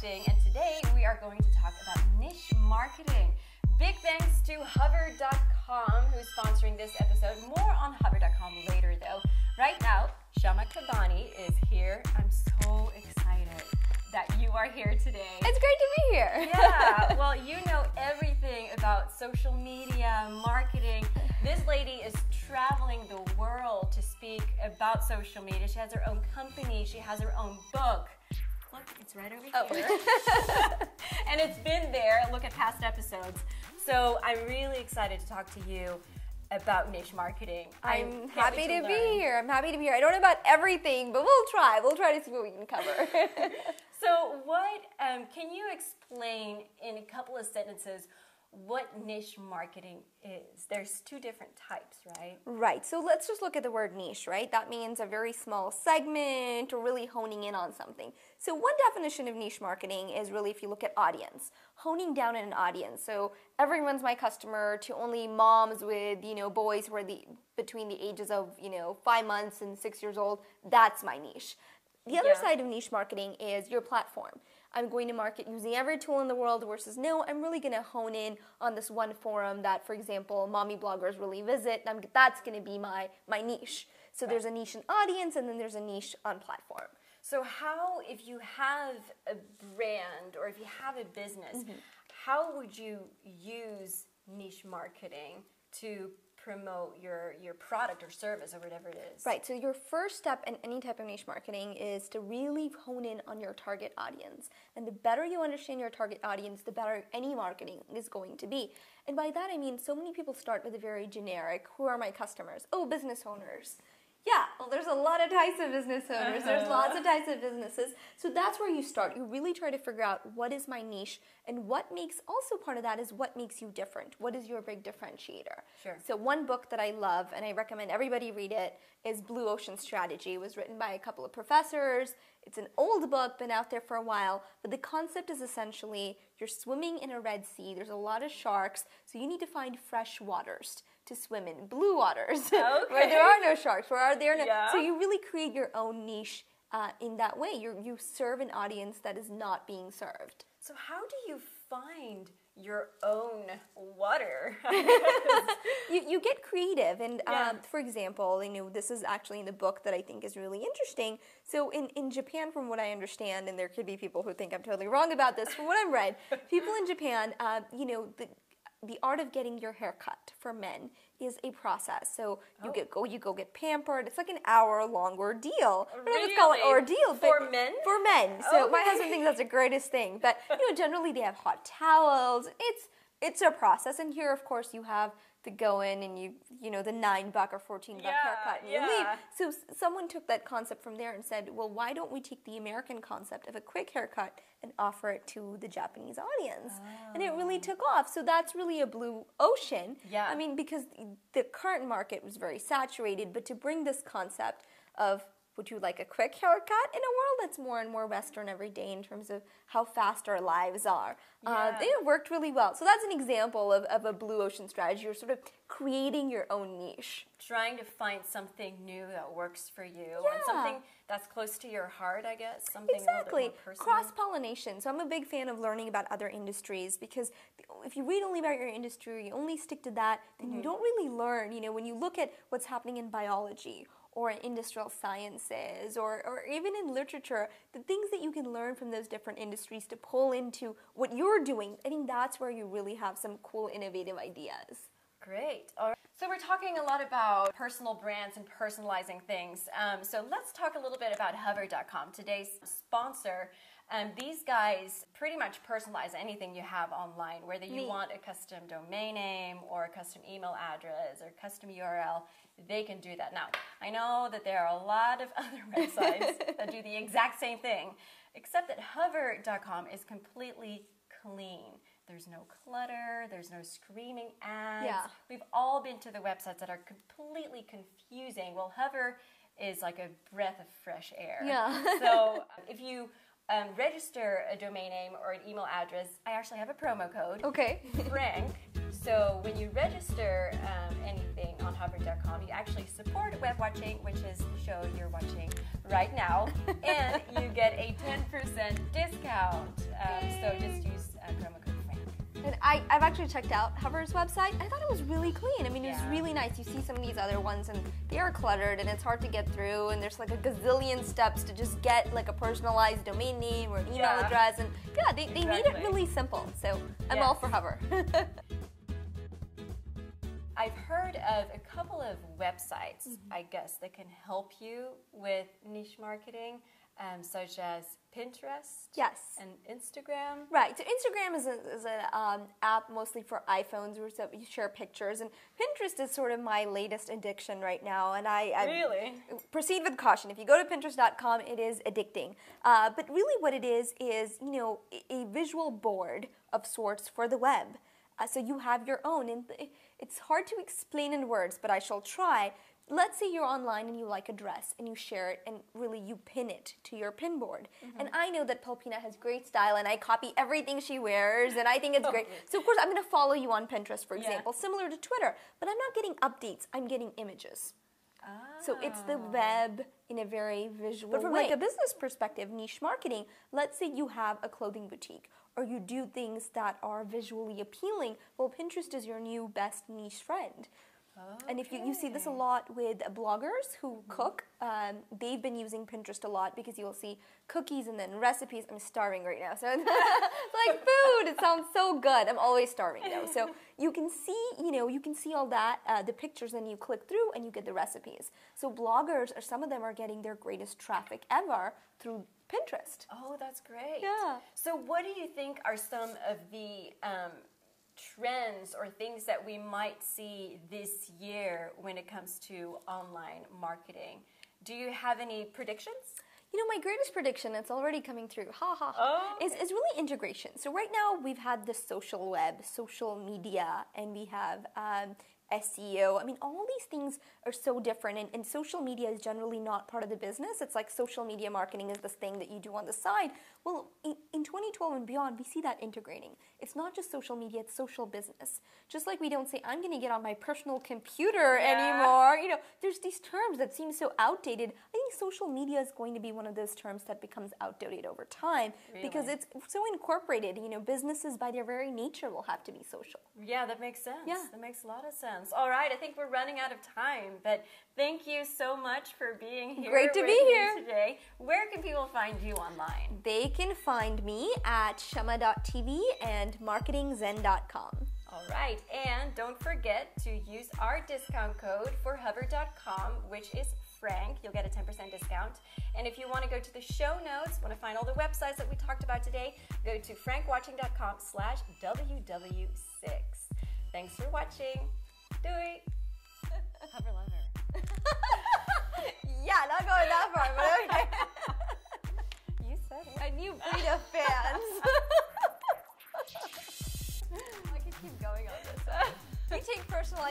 podcasting, and today we are going to talk about niche marketing. Big thanks to Hover.com who's sponsoring this episode. More on Hover.com later though. Right now, Shama Kabani is here. I'm so excited that you are here today. It's great to be here. Yeah, well, you know everything about social media, marketing. This lady is traveling the world to speak about social media. She has her own company. She has her own book. Look, it's right over here. And it's been there. Look at past episodes. So I'm really excited to talk to you about niche marketing. I'm happy to be here. I'm happy to be here. I don't know about everything, but we'll try. We'll try to see what we can cover. So what, can you explain in a couple of sentences what niche marketing is? There's two different types, right? Right. So let's just look at the word niche, right? That means a very small segment or really honing in on something. So one definition of niche marketing is really, if you look at audience, honing down on an audience. So everyone's my customer to only moms with, boys who are between the ages of, 5 months and 6 years old. That's my niche. The other side of niche marketing is your platform. I'm going to market using every tool in the world versus no, I'm really going to hone in on this one forum that, for example, mommy bloggers really visit. That's going to be my niche. So there's a niche in audience and then there's a niche on platform. So how, if you have a brand or if you have a business, how would you use niche marketing to promote your product or service or whatever it is? Right, so your first step in any type of niche marketing is to really hone in on your target audience. And the better you understand your target audience, the better any marketing is going to be. And by that I mean so many people start with a very generic, who are my customers? Oh, business owners. Yeah, well, there's a lot of types of business owners. There's lots of types of businesses. So that's where you start. You really try to figure out what is my niche and what makes, also part of that is what makes you different. What is your big differentiator? Sure. So one book that I love and I recommend everybody read it is Blue Ocean Strategy. It was written by a couple of professors. It's an old book, been out there for a while, but the concept is essentially you're swimming in a Red Sea. There's a lot of sharks, so you need to find fresh waters to swim in, blue waters, where there are no sharks, where are there no... Yeah. So you really create your own niche in that way. You serve an audience that is not being served. So how do you find your own water? You get creative, and for example, this is actually in the book that I think is really interesting. So in Japan, from what I understand, and there could be people who think I'm totally wrong about this, from what I've read, people in Japan, the art of getting your hair cut for men is a process. So you go get pampered. It's like an hour-long ordeal. I don't know if it's called ordeal, but for men? For men. So my husband thinks that's the greatest thing. But generally they have hot towels. It's a process. And here, of course, you have to go in and the $9 or $14 haircut and you leave. So someone took that concept from there and said, well, why don't we take the American concept of a quick haircut and offer it to the Japanese audience? And it really took off. So that's really a blue ocean. Yeah. I mean, because the current market was very saturated, but to bring this concept of, would you like a quick haircut in a world that's more and more Western every day in terms of how fast our lives are? They worked really well. So that's an example of a blue ocean strategy. You're sort of creating your own niche. Trying to find something new that works for you and something that's close to your heart, I guess. Something Exactly. a little bit more personal. Cross-pollination. So I'm a big fan of learning about other industries because if you read only about your industry, you only stick to that, then you don't really learn. When you look at what's happening in biology or in industrial sciences or even in literature, the things that you can learn from those different industries to pull into what you're doing, I think that's where you really have some cool, innovative ideas. Great. All right. So we're talking a lot about personal brands and personalizing things. So let's talk a little bit about Hover.com, today's sponsor. These guys pretty much personalize anything you have online, whether you want a custom domain name or a custom email address or custom URL, they can do that. Now, I know that there are a lot of other websites that do the exact same thing, except that Hover.com is completely clean. There's no clutter, there's no screaming ads. Yeah. We've all been to the websites that are completely confusing. Well, Hover is like a breath of fresh air. Yeah. So if you register a domain name or an email address, I actually have a promo code. Okay. Frank, So when you register anything on hover.com, you actually support web watching, which is the show you're watching right now, and you get a 10% discount. So just use promo code Frank. And I've actually checked out Hover's website. I thought it was really clean. I mean, it's really nice. You see some of these other ones, and they are cluttered, and it's hard to get through, and there's like a gazillion steps to just get like a personalized domain name or an email address, and they made it really simple. So I'm all for Hover. I've heard of a couple of websites, I guess, that can help you with niche marketing, such as Pinterest and Instagram. Right. So Instagram is an app mostly for iPhones where you share pictures, and Pinterest is sort of my latest addiction right now. And I really proceed with caution. If you go to Pinterest.com, it is addicting. But really, what it is a visual board of sorts for the web. So you have your own, and it's hard to explain in words, but I shall try. Let's say you're online and you like a dress and you share it and really you pin it to your pin board. And I know that Palpina has great style and I copy everything she wears and I think it's great. So of course I'm going to follow you on Pinterest, for example, similar to Twitter. But I'm not getting updates, I'm getting images. So it's the web in a very visual way. But from like a business perspective, niche marketing, let's say you have a clothing boutique or you do things that are visually appealing. Well, Pinterest is your new best niche friend. And if you see this a lot with bloggers who cook, they've been using Pinterest a lot because you'll see cookies and then recipes. I'm starving right now, so like food. It sounds so good. I'm always starving though. So you can see all that, the pictures, and you click through and you get the recipes. So bloggers, or some of them, are getting their greatest traffic ever through Pinterest. Oh, that's great. Yeah. So what do you think are some of the trends or things that we might see this year when it comes to online marketing? Do you have any predictions? My greatest prediction, it's already coming through, is really integration. So right now we've had the social web, social media, and we have SEO. I mean, all these things are so different, and social media is generally not part of the business. It's like social media marketing is this thing that you do on the side. Well, in 2012 and beyond, we see that integrating. It's not just social media, it's social business. Just like we don't say, I'm going to get on my personal computer anymore. There's these terms that seem so outdated. I think social media is going to be one of those terms that becomes outdated over time because it's so incorporated. Businesses by their very nature will have to be social. Yeah, that makes sense. Yeah. That makes a lot of sense. All right, I think we're running out of time, but thank you so much for being here. Great to be here today. Where can people find you online? They can find me at shama.tv and marketingzen.com. All right, and don't forget to use our discount code for hover.com, which is Frank. You'll get a 10% discount. And if you want to go to the show notes, want to find all the websites that we talked about today, go to frankwatching.com/WW6. Thanks for watching. Doei. Hover lover. Yeah, not going that far, but okay. You said it. A new breed of fans. I could keep going on this. We take personal